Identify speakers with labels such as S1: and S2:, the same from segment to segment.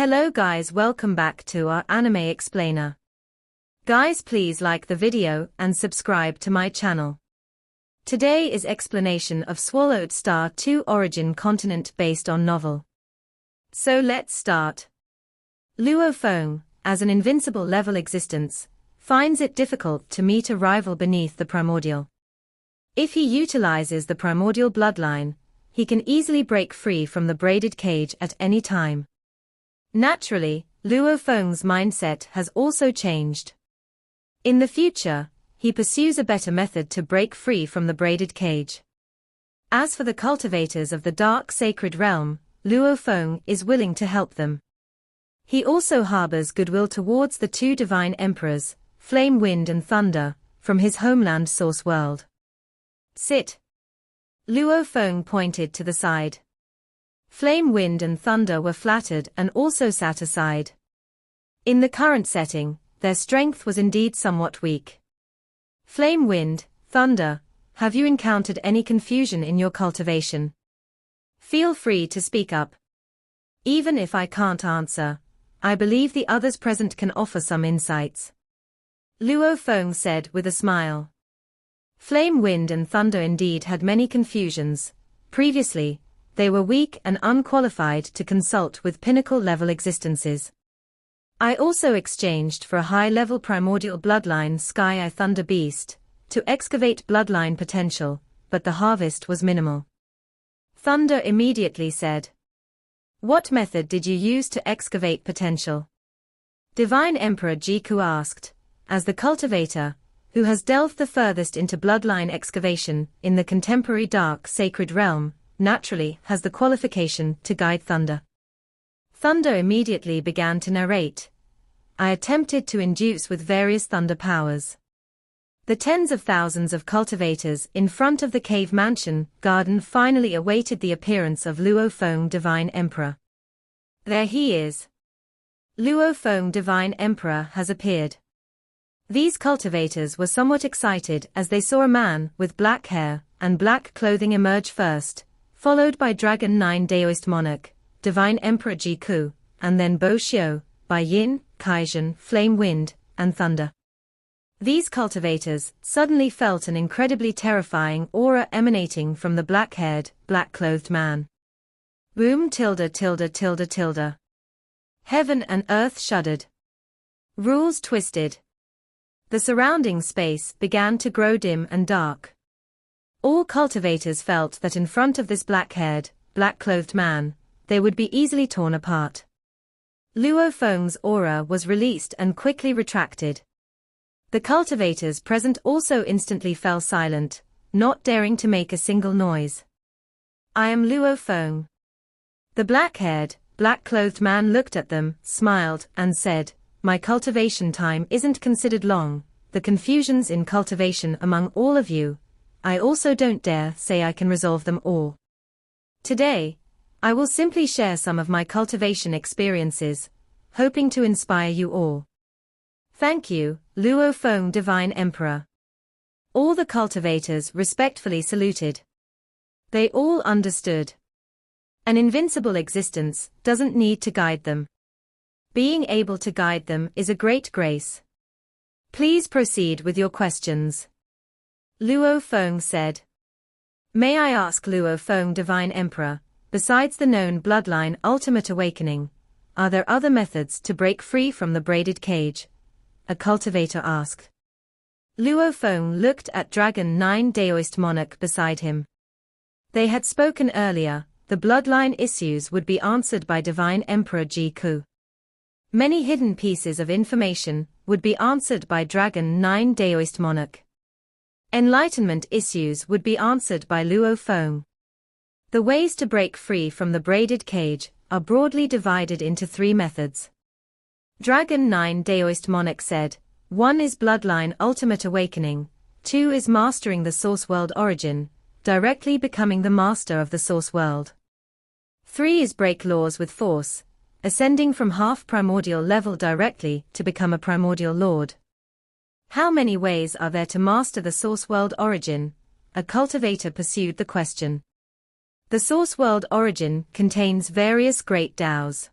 S1: Hello guys, welcome back to our anime explainer. Guys, please like the video and subscribe to my channel. Today is explanation of Swallowed Star 2 origin continent based on novel. So let's start. Luo Feng, as an invincible level existence, finds it difficult to meet a rival beneath the primordial. If he utilizes the primordial bloodline, he can easily break free from the braided cage at any time. Naturally, Luo Feng's mindset has also changed. In the future, he pursues a better method to break free from the braided cage. As for the cultivators of the dark sacred realm, Luo Feng is willing to help them. He also harbors goodwill towards the two divine emperors, Flame, Wind and Thunder, from his homeland source world. Sit. Luo Feng pointed to the side. Flame, Wind and Thunder were flattered and also sat aside. In the current setting, their strength was indeed somewhat weak. Flame, Wind, Thunder, have you encountered any confusion in your cultivation? Feel free to speak up. Even if I can't answer, I believe the others present can offer some insights. Luo Feng said with a smile. Flame, Wind and Thunder indeed had many confusions. Previously, they were weak and unqualified to consult with pinnacle-level existences. I also exchanged for a high-level primordial bloodline Sky Thunder Beast, to excavate bloodline potential, but the harvest was minimal. Thunder immediately said. What method did you use to excavate potential? Divine Emperor Jiku asked, as the cultivator, who has delved the furthest into bloodline excavation in the contemporary dark sacred realm, naturally has the qualification to guide Thunder. Thunder immediately began to narrate. I attempted to induce with various thunder powers. The tens of thousands of cultivators in front of the cave mansion garden finally awaited the appearance of Luo Feng Divine Emperor. There he is. Luo Feng Divine Emperor has appeared. These cultivators were somewhat excited as they saw a man with black hair and black clothing emerge first, followed by Dragon 9 Daoist Monarch, Divine Emperor Jiku, and then Bo Xiu, by Yin, Kaijin, Flame, Wind, and Thunder. These cultivators suddenly felt an incredibly terrifying aura emanating from the black-haired, black-clothed man. Boom tilde tilde tilde tilde. Heaven and earth shuddered. Rules twisted. The surrounding space began to grow dim and dark. All cultivators felt that in front of this black-haired, black-clothed man, they would be easily torn apart. Luo Feng's aura was released and quickly retracted. The cultivators present also instantly fell silent, not daring to make a single noise. I am Luo Feng. The black-haired, black-clothed man looked at them, smiled, and said, my cultivation time isn't considered long, the confusions in cultivation among all of you, I also don't dare say I can resolve them all. Today, I will simply share some of my cultivation experiences, hoping to inspire you all. Thank you, Luo Feng Divine Emperor. All the cultivators respectfully saluted. They all understood. An invincible existence doesn't need to guide them. Being able to guide them is a great grace. Please proceed with your questions. Luo Feng said. May I ask Luo Feng Divine Emperor, besides the known bloodline Ultimate Awakening, are there other methods to break free from the braided cage? A cultivator asked. Luo Feng looked at Dragon 9 Daoist Monarch beside him. They had spoken earlier, the bloodline issues would be answered by Divine Emperor Jiku. Many hidden pieces of information would be answered by Dragon 9 Daoist Monarch. Enlightenment issues would be answered by Luo Feng. The ways to break free from the braided cage are broadly divided into three methods. Dragon 9 Daoist Monarch said, 1 is Bloodline Ultimate Awakening, 2 is Mastering the Source World Origin, directly becoming the master of the Source World. 3 is Break Laws with Force, ascending from half-primordial level directly to become a primordial lord. How many ways are there to master the Source World Origin? A cultivator pursued the question. The Source World Origin contains various great Daos.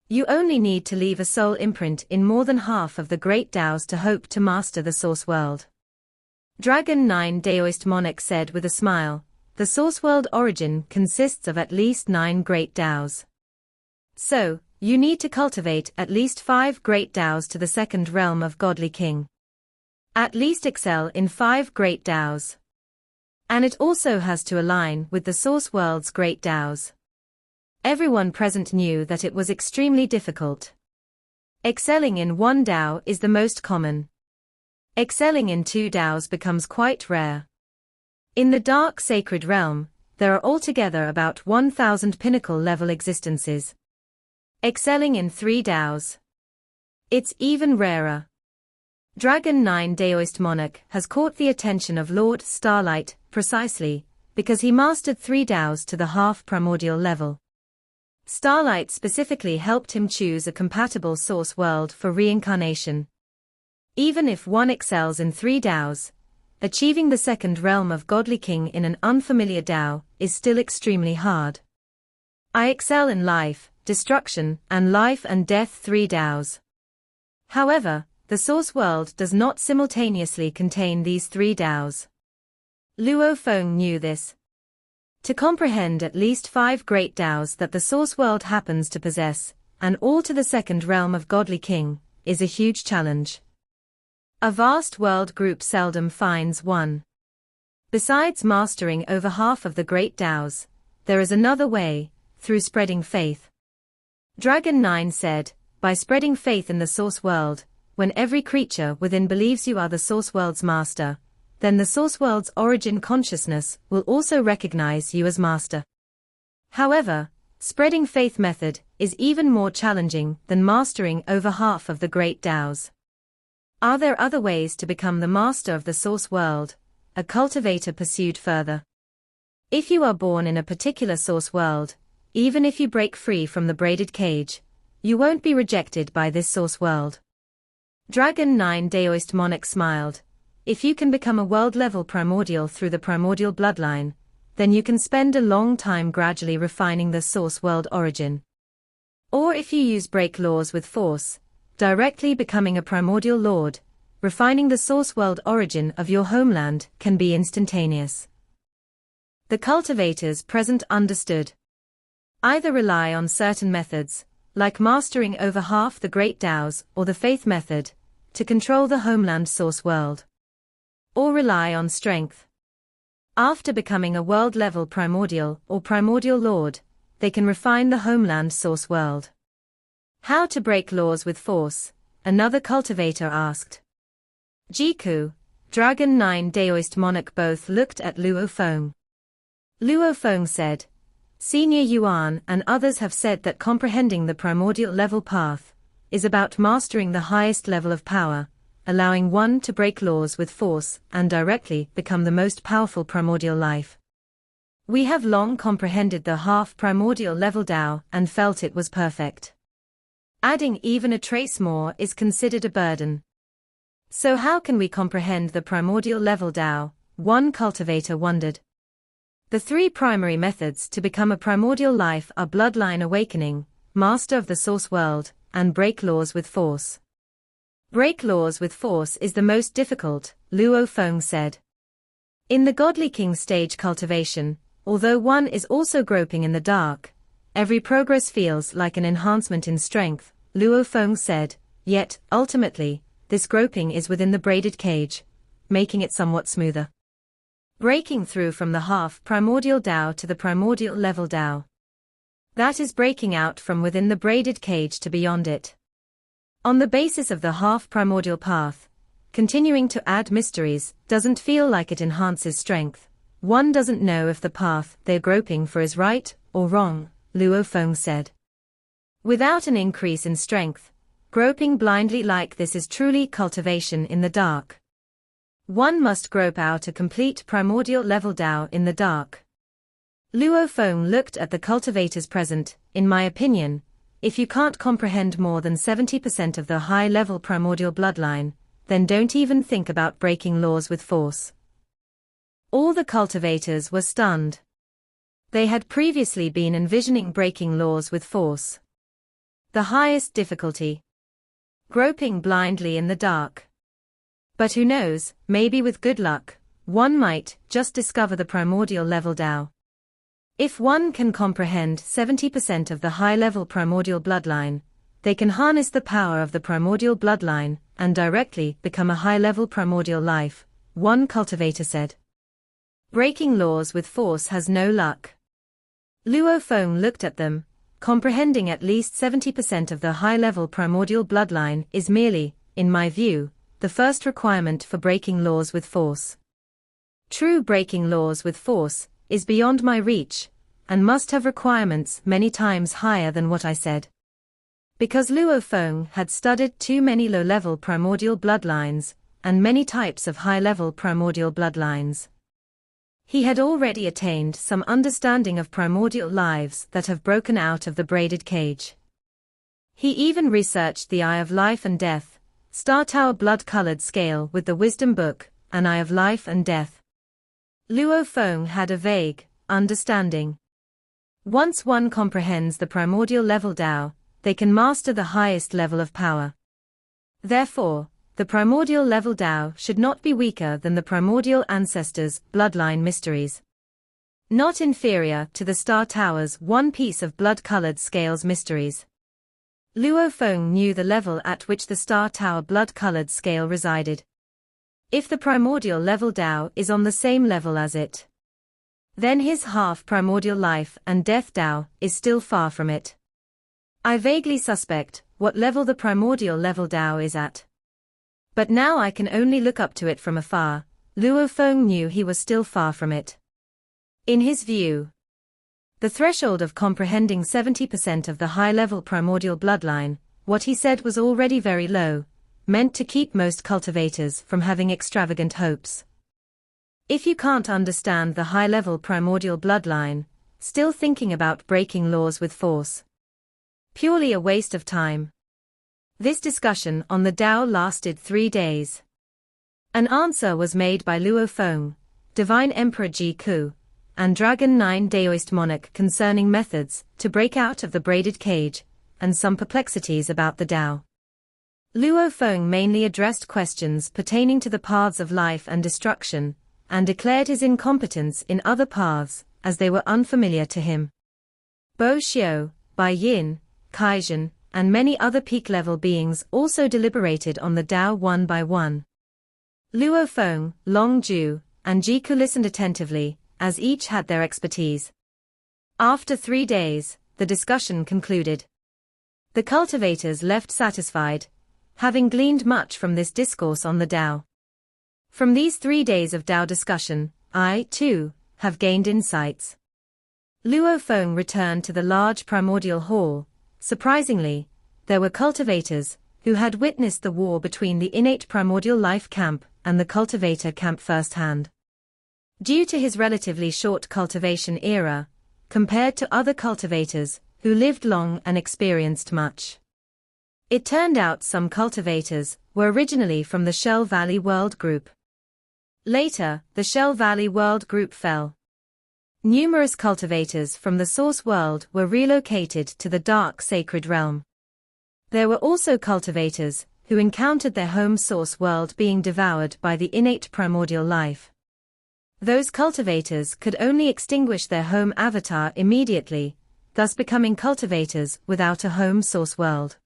S1: You only need to leave a soul imprint in more than half of the great Taos to hope to master the source world. Dragon 9 Daoist monarch said with a smile, the source world origin consists of at least 9 great Taos. So, you need to cultivate at least 5 great Taos to the second realm of Godly King. At least excel in 5 great Taos. And it also has to align with the source world's great Taos. Everyone present knew that it was extremely difficult. Excelling in 1 Tao is the most common. Excelling in 2 Taos becomes quite rare. In the dark sacred realm, there are altogether about 1,000 pinnacle-level existences. Excelling in 3 Taos. It's even rarer. Dragon 9 Daoist monarch has caught the attention of Lord Starlight, precisely, because he mastered 3 Taos to the half-primordial level. Starlight specifically helped him choose a compatible source world for reincarnation. Even if one excels in 3 Taos, achieving the second realm of Godly King in an unfamiliar Tao is still extremely hard. I excel in life, destruction, and life and death 3 Taos. However, the source world does not simultaneously contain these 3 Taos. Luo Feng knew this. To comprehend at least 5 great Taos that the source world happens to possess, and all to the second realm of Godly King, is a huge challenge. A vast world group seldom finds one. Besides mastering over half of the great Taos, there is another way, through spreading faith. Dragon 9 said, by spreading faith in the source world, when every creature within believes you are the source world's master, then the source world's origin consciousness will also recognize you as master. However, spreading faith method is even more challenging than mastering over half of the great Taos. Are there other ways to become the master of the source world? A cultivator pursued further. If you are born in a particular source world, even if you break free from the braided cage, you won't be rejected by this source world. Dragon 9 Daoist monarch smiled. If you can become a world-level primordial through the primordial bloodline, then you can spend a long time gradually refining the source world origin. Or if you use break laws with force, directly becoming a primordial lord, refining the source world origin of your homeland can be instantaneous. The cultivators present understood. Either rely on certain methods, like mastering over half the great Taos or the faith method, to control the homeland source world. Or rely on strength. After becoming a world-level primordial or primordial lord, they can refine the homeland source world. How to break laws with force? Another cultivator asked. Jiku, Dragon 9 Daoist monarch both looked at Luo Feng. Luo Feng said, Senior Yuan and others have said that comprehending the primordial level path is about mastering the highest level of power, allowing one to break laws with force and directly become the most powerful primordial life. We have long comprehended the half-primordial level Tao and felt it was perfect. Adding even a trace more is considered a burden. So how can we comprehend the primordial level Tao? One cultivator wondered. The 3 primary methods to become a primordial life are bloodline awakening, master of the source world, and break laws with force. Break laws with force is the most difficult, Luo Feng said. In the Godly King stage cultivation, although one is also groping in the dark, every progress feels like an enhancement in strength, Luo Feng said, yet, ultimately, this groping is within the braided cage, making it somewhat smoother. Breaking through from the half-primordial Tao to the primordial level Tao. That is breaking out from within the braided cage to beyond it. On the basis of the half-primordial path, continuing to add mysteries doesn't feel like it enhances strength. One doesn't know if the path they're groping for is right or wrong, Luo Feng said. Without an increase in strength, groping blindly like this is truly cultivation in the dark. One must grope out a complete primordial level Tao in the dark. Luo Feng looked at the cultivators present. In my opinion, if you can't comprehend more than 70% of the high-level primordial bloodline, then don't even think about breaking laws with force. All the cultivators were stunned. They had previously been envisioning breaking laws with force. The highest difficulty. Groping blindly in the dark. But who knows, maybe with good luck, one might just discover the primordial level Tao. If one can comprehend 70% of the high-level primordial bloodline, they can harness the power of the primordial bloodline and directly become a high-level primordial life, one cultivator said. Breaking laws with force has no luck. Luo Feng looked at them, comprehending at least 70% of the high-level primordial bloodline is merely, in my view, the first requirement for breaking laws with force. True breaking laws with force is beyond my reach, and must have requirements many times higher than what I said. Because Luo Feng had studied too many low-level primordial bloodlines, and many types of high-level primordial bloodlines. He had already attained some understanding of primordial lives that have broken out of the braided cage. He even researched the Eye of Life and Death, Star Tower blood-colored scale with the Wisdom Book, an Eye of Life and Death. Luo Feng had a vague understanding. Once one comprehends the primordial level Tao, they can master the highest level of power. Therefore, the primordial level Tao should not be weaker than the primordial ancestors' bloodline mysteries. Not inferior to the Star Tower's one piece of blood-colored scales mysteries. Luo Feng knew the level at which the Star Tower blood-colored scale resided. If the primordial level Tao is on the same level as it, then his half-primordial life and death Tao is still far from it. I vaguely suspect what level the primordial level Tao is at. But now I can only look up to it from afar. Luo Feng knew he was still far from it. In his view, the threshold of comprehending 70% of the high-level primordial bloodline, what he said was already very low, meant to keep most cultivators from having extravagant hopes. If you can't understand the high-level primordial bloodline, still thinking about breaking laws with force. Purely a waste of time. This discussion on the Tao lasted 3 days. An answer was made by Luo Feng, Divine Emperor Ji Ku, and Dragon 9 Daoist Monarch concerning methods to break out of the braided cage, and some perplexities about the Tao. Luo Feng mainly addressed questions pertaining to the paths of life and destruction, and declared his incompetence in other paths, as they were unfamiliar to him. Bo Xiu, Bai Yin, Kaizhen, and many other peak-level beings also deliberated on the Tao one by one. Luo Feng, Long Ju, and Jiku listened attentively, as each had their expertise. After 3 days, the discussion concluded. The cultivators left satisfied, having gleaned much from this discourse on the Tao. From these 3 days of Tao discussion, I, too, have gained insights. Luo Feng returned to the large primordial hall. Surprisingly, there were cultivators who had witnessed the war between the innate primordial life camp and the cultivator camp firsthand. Due to his relatively short cultivation era, compared to other cultivators who lived long and experienced much, it turned out some cultivators were originally from the Shell Valley World Group. Later, the Shell Valley World Group fell. Numerous cultivators from the Source World were relocated to the Dark Sacred Realm. There were also cultivators who encountered their home Source World being devoured by the innate primordial life. Those cultivators could only extinguish their home avatar immediately, thus becoming cultivators without a home Source World.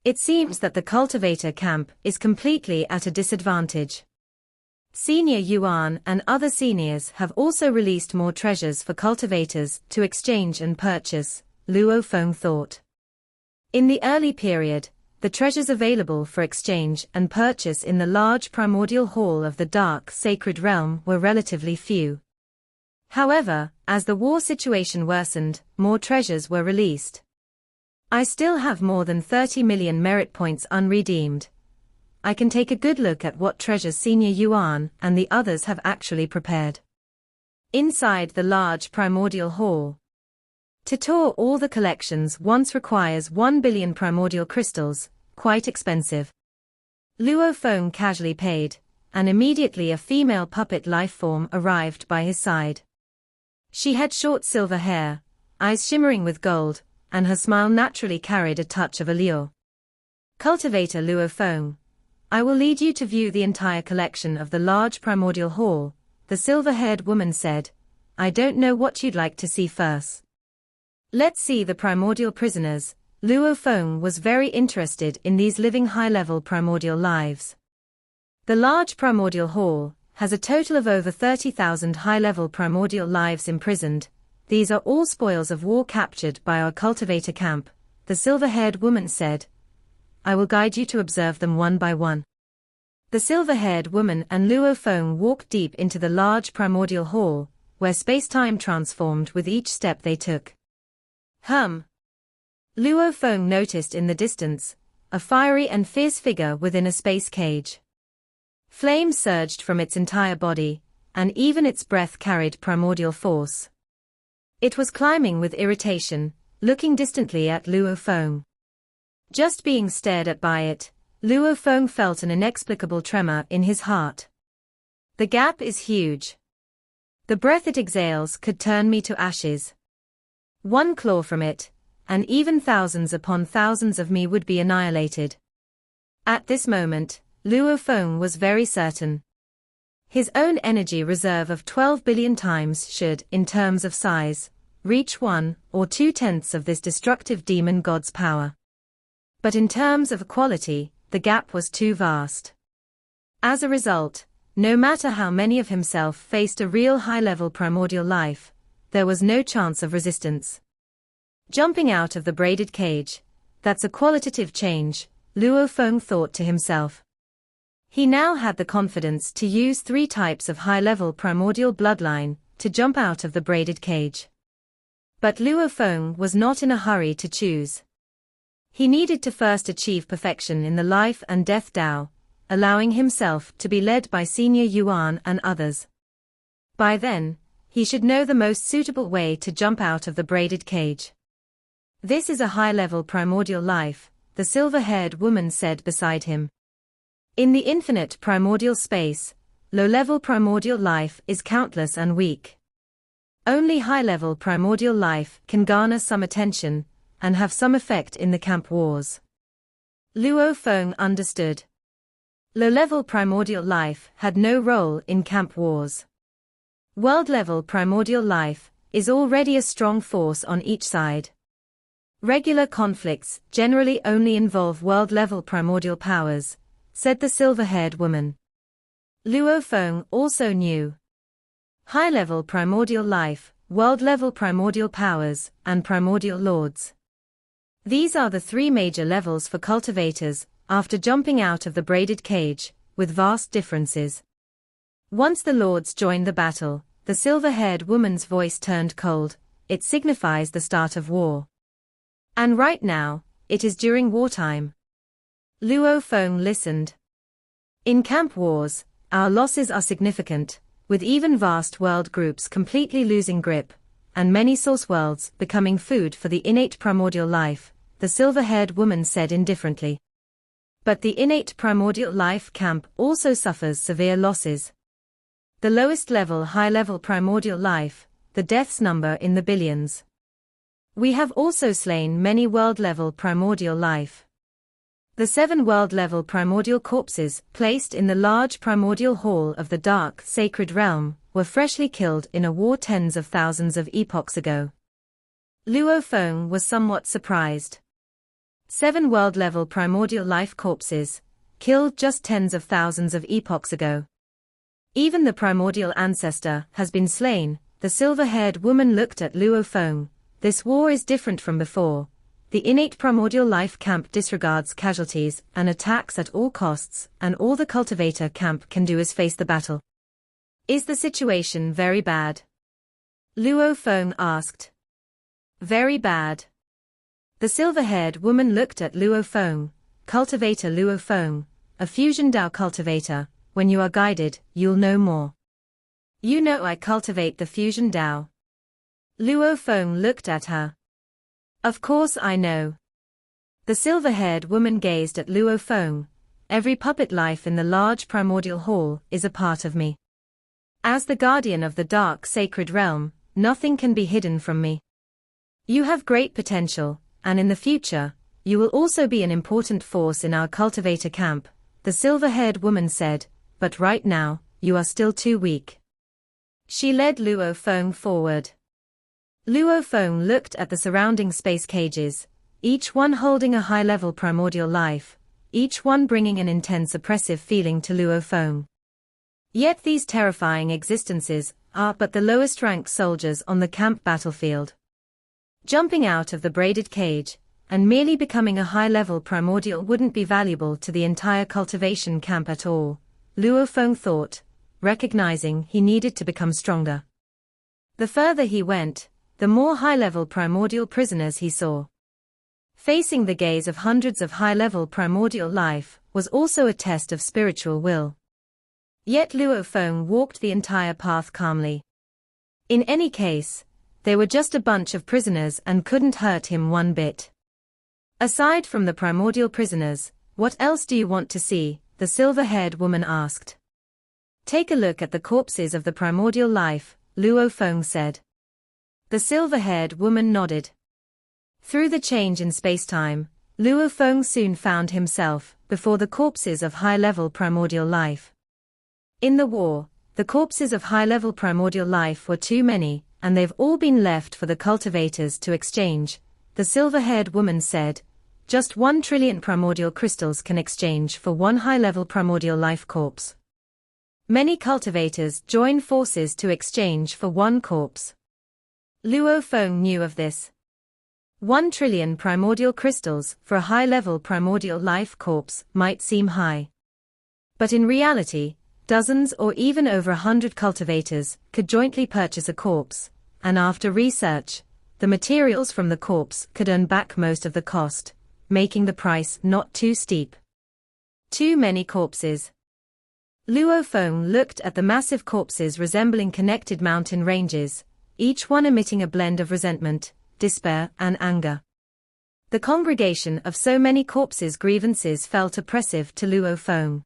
S1: It seems that the cultivator camp is completely at a disadvantage. Senior Yuan and other seniors have also released more treasures for cultivators to exchange and purchase, Luo Feng thought. In the early period, the treasures available for exchange and purchase in the large primordial hall of the Dark Sacred Realm were relatively few. However, as the war situation worsened, more treasures were released. I still have more than 30 million merit points unredeemed. I can take a good look at what treasures Senior Yuan and the others have actually prepared. Inside the large primordial hall. To tour all the collections once requires 1 billion primordial crystals, quite expensive. Luo Feng casually paid, and immediately a female puppet life form arrived by his side. She had short silver hair, eyes shimmering with gold, and her smile naturally carried a touch of allure. Cultivator Luo Feng, I will lead you to view the entire collection of the large primordial hall, the silver-haired woman said. I don't know what you'd like to see first. Let's see the primordial prisoners. Luo Feng was very interested in these living high-level primordial lives. The large primordial hall has a total of over 30,000 high-level primordial lives imprisoned. These are all spoils of war captured by our cultivator camp, the silver-haired woman said. I will guide you to observe them one by one. The silver-haired woman and Luo Feng walked deep into the large primordial hall, where space-time transformed with each step they took. Luo Feng noticed in the distance a fiery and fierce figure within a space cage. Flames surged from its entire body, and even its breath carried primordial force. It was climbing with irritation, looking distantly at Luo Feng. Just being stared at by it, Luo Feng felt an inexplicable tremor in his heart. The gap is huge. The breath it exhales could turn me to ashes. One claw from it, and even thousands upon thousands of me would be annihilated. At this moment, Luo Feng was very certain. His own energy reserve of 12 billion times should, in terms of size, reach 1 or 2/10 of this destructive demon god's power. But in terms of quality, the gap was too vast. As a result, no matter how many of himself faced a real high-level primordial life, there was no chance of resistance. Jumping out of the braided cage, that's a qualitative change, Luo Feng thought to himself. He now had the confidence to use 3 types of high-level primordial bloodline to jump out of the braided cage. But Luo Feng was not in a hurry to choose. He needed to first achieve perfection in the life and death Tao, allowing himself to be led by Senior Yuan and others. By then, he should know the most suitable way to jump out of the braided cage. This is a high-level primordial life, the silver-haired woman said beside him. In the infinite primordial space, low-level primordial life is countless and weak. Only high-level primordial life can garner some attention and have some effect in the camp wars. Luo Feng understood. Low-level primordial life had no role in camp wars. World-level primordial life is already a strong force on each side. Regular conflicts generally only involve world-level primordial powers, said the silver-haired woman. Luo Feng also knew. High-level primordial life, world-level primordial powers, and primordial lords. These are the 3 major levels for cultivators, after jumping out of the braided cage, with vast differences. Once the lords join the battle, the silver-haired woman's voice turned cold. It signifies the start of war. And right now, it is during wartime. Luo Feng listened. In camp wars, our losses are significant, with even vast world groups completely losing grip, and many source worlds becoming food for the innate primordial life, the silver-haired woman said indifferently. But the innate primordial life camp also suffers severe losses. The lowest level high-level primordial life, the deaths number in the billions. We have also slain many world-level primordial life. The 7 world-level primordial corpses placed in the large primordial hall of the dark sacred realm were freshly killed in a war tens of thousands of epochs ago. Luo Feng was somewhat surprised. 7 world-level primordial life corpses, killed just tens of thousands of epochs ago. Even the primordial ancestor has been slain. The silver-haired woman looked at Luo Feng. This war is different from before. The innate primordial life camp disregards casualties and attacks at all costs, and all the cultivator camp can do is face the battle. Is the situation very bad? Luo Feng asked. Very bad. The silver-haired woman looked at Luo Feng. Cultivator Luo Feng, a fusion Dao cultivator. When you are guided, you'll know more. You know I cultivate the fusion Dao. Luo Feng looked at her. Of course I know. The silver-haired woman gazed at Luo Feng. Every puppet life in the large primordial hall is a part of me. As the guardian of the dark sacred realm, nothing can be hidden from me. You have great potential, and in the future, you will also be an important force in our cultivator camp, the silver-haired woman said, but right now, you are still too weak. She led Luo Feng forward. Luo Feng looked at the surrounding space cages, each one holding a high-level primordial life, each one bringing an intense oppressive feeling to Luo Feng. Yet these terrifying existences are but the lowest-ranked soldiers on the camp battlefield. Jumping out of the braided cage, and merely becoming a high-level primordial wouldn't be valuable to the entire cultivation camp at all, Luo Feng thought, recognizing he needed to become stronger. The further he went, the more high-level primordial prisoners he saw. Facing the gaze of hundreds of high-level primordial life was also a test of spiritual will. Yet Luo Feng walked the entire path calmly. In any case, they were just a bunch of prisoners and couldn't hurt him one bit. Aside from the primordial prisoners, what else do you want to see? The silver-haired woman asked. Take a look at the corpses of the primordial life, Luo Feng said. The silver-haired woman nodded. Through the change in space-time, Luo Feng soon found himself before the corpses of high-level primordial life. In the war, the corpses of high-level primordial life were too many, and they've all been left for the cultivators to exchange, the silver-haired woman said. Just 1 trillion primordial crystals can exchange for one high-level primordial life corpse. Many cultivators join forces to exchange for one corpse. Luo Feng knew of this. 1 trillion primordial crystals for a high-level primordial life corpse might seem high. But in reality, dozens or even over 100 cultivators could jointly purchase a corpse, and after research, the materials from the corpse could earn back most of the cost, making the price not too steep. Too many corpses. Luo Feng looked at the massive corpses resembling connected mountain ranges, each one emitting a blend of resentment, despair, and anger. The congregation of so many corpses' grievances felt oppressive to Luo Feng.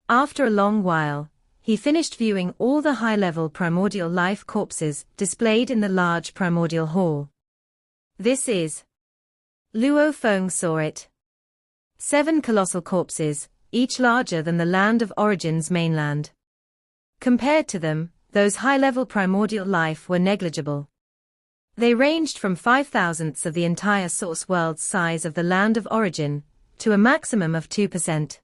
S1: After a long while, he finished viewing all the high-level primordial life corpses displayed in the large primordial hall. This is. Luo Feng saw it. 7 colossal corpses, each larger than the land of origin's mainland. Compared to them, those high-level primordial life were negligible. They ranged from 5,000ths of the entire source world's size of the land of origin, to a maximum of 2%.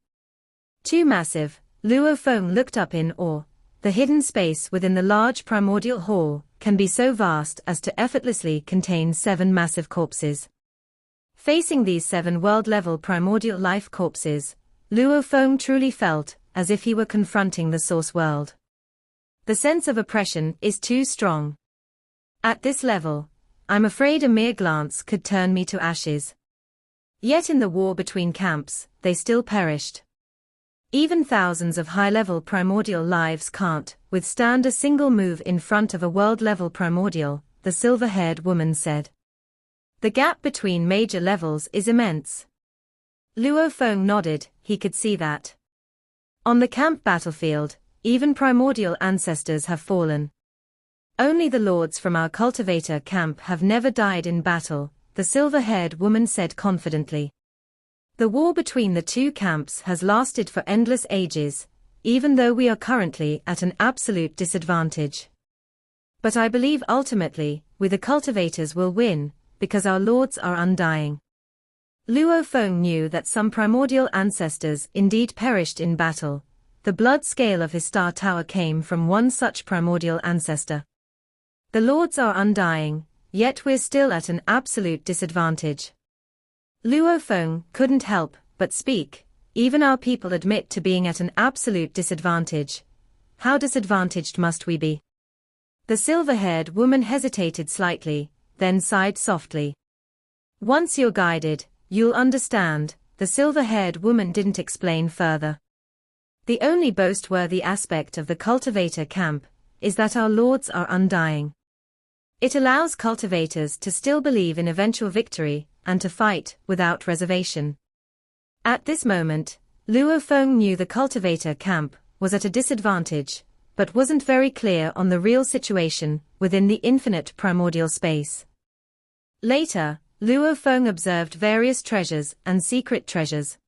S1: Too massive, Luo Feng looked up in awe. The hidden space within the large primordial hall can be so vast as to effortlessly contain 7 massive corpses. Facing these 7 world-level primordial life corpses, Luo Feng truly felt as if he were confronting the source world. The sense of oppression is too strong. At this level, I'm afraid a mere glance could turn me to ashes. Yet in the war between camps, they still perished. Even thousands of high-level primordial lives can't withstand a single move in front of a world-level primordial, the silver-haired woman said. The gap between major levels is immense. Luo Feng nodded, he could see that. On the camp battlefield, even primordial ancestors have fallen. Only the lords from our cultivator camp have never died in battle, the silver-haired woman said confidently. The war between the two camps has lasted for endless ages, even though we are currently at an absolute disadvantage. But I believe ultimately, we the cultivators will win, because our lords are undying. Luo Feng knew that some primordial ancestors indeed perished in battle. The blood scale of his star tower came from one such primordial ancestor. The lords are undying, yet we're still at an absolute disadvantage. Luo Feng couldn't help but speak. Even our people admit to being at an absolute disadvantage. How disadvantaged must we be? The silver-haired woman hesitated slightly, then sighed softly. Once you're guided, you'll understand, the silver-haired woman didn't explain further. The only boast-worthy aspect of the cultivator camp is that our lords are undying. It allows cultivators to still believe in eventual victory, and to fight without reservation. At this moment, Luo Feng knew the cultivator camp was at a disadvantage, but wasn't very clear on the real situation within the infinite primordial space. Later, Luo Feng observed various treasures and secret treasures.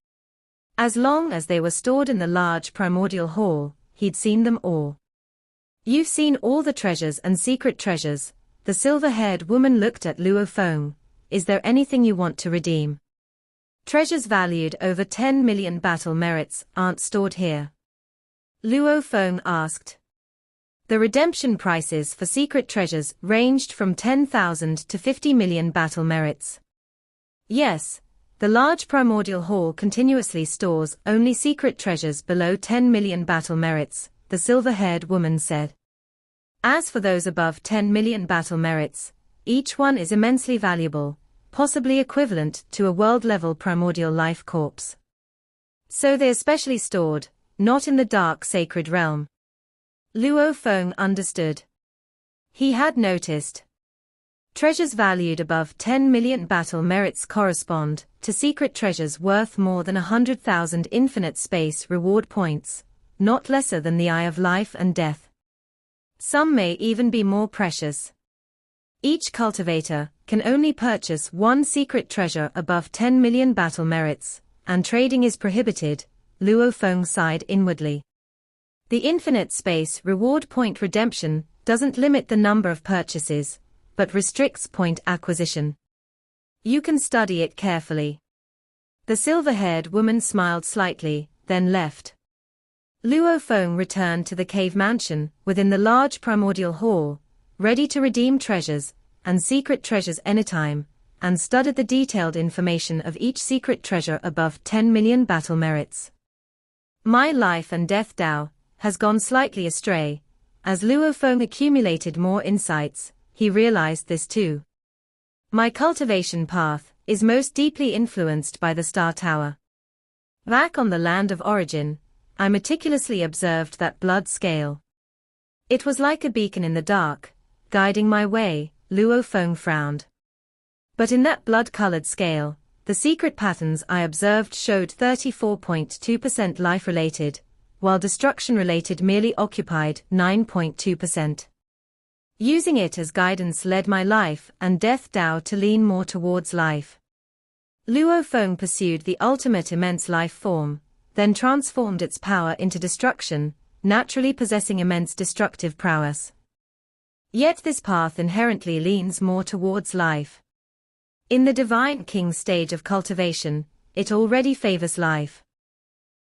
S1: As long as they were stored in the large primordial hall, he'd seen them all. You've seen all the treasures and secret treasures. The silver-haired woman looked at Luo Feng. Is there anything you want to redeem? Treasures valued over 10 million battle merits aren't stored here. Luo Feng asked. The redemption prices for secret treasures ranged from 10,000 to 50 million battle merits. Yes, the large primordial hall continuously stores only secret treasures below 10 million battle merits, the silver-haired woman said. As for those above 10 million battle merits, each one is immensely valuable, possibly equivalent to a world-level primordial life corpse. So they are specially stored, not in the dark sacred realm. Luo Feng understood. He had noticed. Treasures valued above 10 million battle merits correspond to secret treasures worth more than 100,000 infinite space reward points, not lesser than the Eye of Life and Death. Some may even be more precious. Each cultivator can only purchase one secret treasure above 10 million battle merits, and trading is prohibited. Luo Feng sighed inwardly. The infinite space reward point redemption doesn't limit the number of purchases, but restricts point acquisition. You can study it carefully. The silver-haired woman smiled slightly, then left. Luo Feng returned to the cave mansion within the large primordial hall, ready to redeem treasures and secret treasures anytime, and studied the detailed information of each secret treasure above 10 million battle merits. My life and death Dao has gone slightly astray. As Luo Feng accumulated more insights, he realized this too. My cultivation path is most deeply influenced by the Star Tower. Back on the land of origin, I meticulously observed that blood scale. It was like a beacon in the dark, guiding my way. Luo Feng frowned. But in that blood-colored scale, the secret patterns I observed showed 34.2% life-related, while destruction-related merely occupied 9.2%. Using it as guidance led my life and death Dao to lean more towards life. Luo Feng pursued the ultimate immense life form, then transformed its power into destruction, naturally possessing immense destructive prowess. Yet this path inherently leans more towards life. In the Divine King stage of cultivation, it already favors life.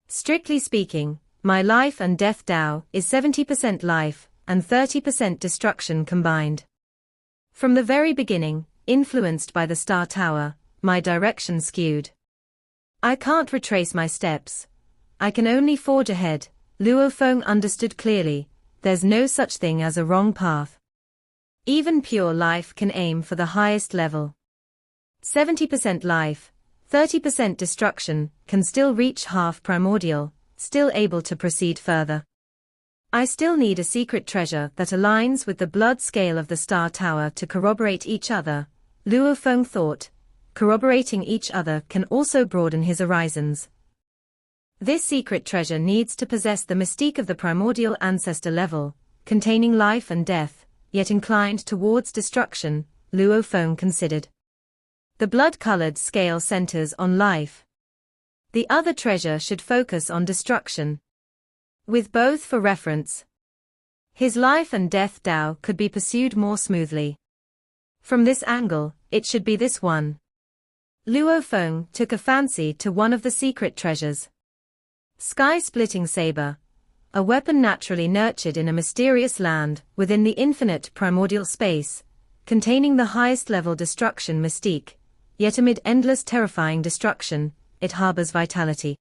S1: Strictly speaking, my life and death Dao is 70% life and 30% destruction combined. From the very beginning, influenced by the Star Tower, my direction skewed. I can't retrace my steps. I can only forge ahead. Luo Feng understood clearly, there's no such thing as a wrong path. Even pure life can aim for the highest level. 70% life, 30% destruction, can still reach half primordial, still able to proceed further. I still need a secret treasure that aligns with the blood scale of the Star Tower to corroborate each other, Luo Feng thought. Corroborating each other can also broaden his horizons. This secret treasure needs to possess the mystique of the primordial ancestor level, containing life and death, yet inclined towards destruction, Luo Feng considered. The blood-colored scale centers on life. The other treasure should focus on destruction. With both for reference, his life and death Dao could be pursued more smoothly. From this angle, it should be this one. Luo Feng took a fancy to one of the secret treasures. Sky-splitting saber, a weapon naturally nurtured in a mysterious land within the infinite primordial space, containing the highest level destruction mystique, yet amid endless terrifying destruction, it harbors vitality.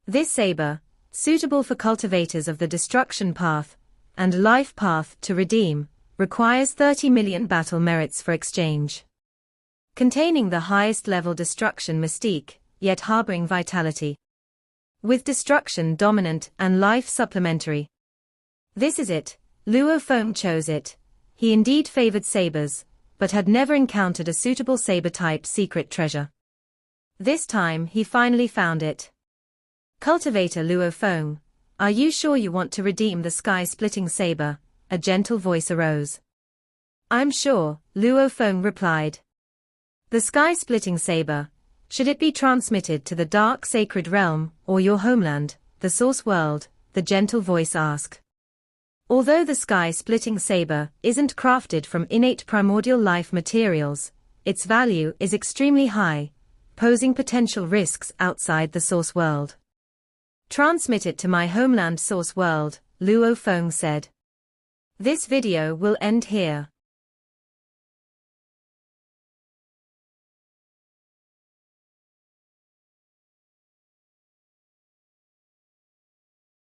S1: This saber, suitable for cultivators of the destruction path and life path to redeem, requires 30 million battle merits for exchange. Containing the highest level destruction mystique, yet harboring vitality. With destruction dominant and life supplementary. This is it. Luo Feng chose it. He indeed favored sabers, but had never encountered a suitable saber-type secret treasure. This time he finally found it. Cultivator Luo Feng, are you sure you want to redeem the sky-splitting saber? A gentle voice arose. I'm sure, Luo Feng replied. The sky-splitting saber, should it be transmitted to the dark sacred realm, or your homeland, the source world? The gentle voice asked. Although the sky-splitting saber isn't crafted from innate primordial life materials, its value is extremely high, posing potential risks outside the source world. Transmit it to my homeland source world, Luo Feng said. This video will end here.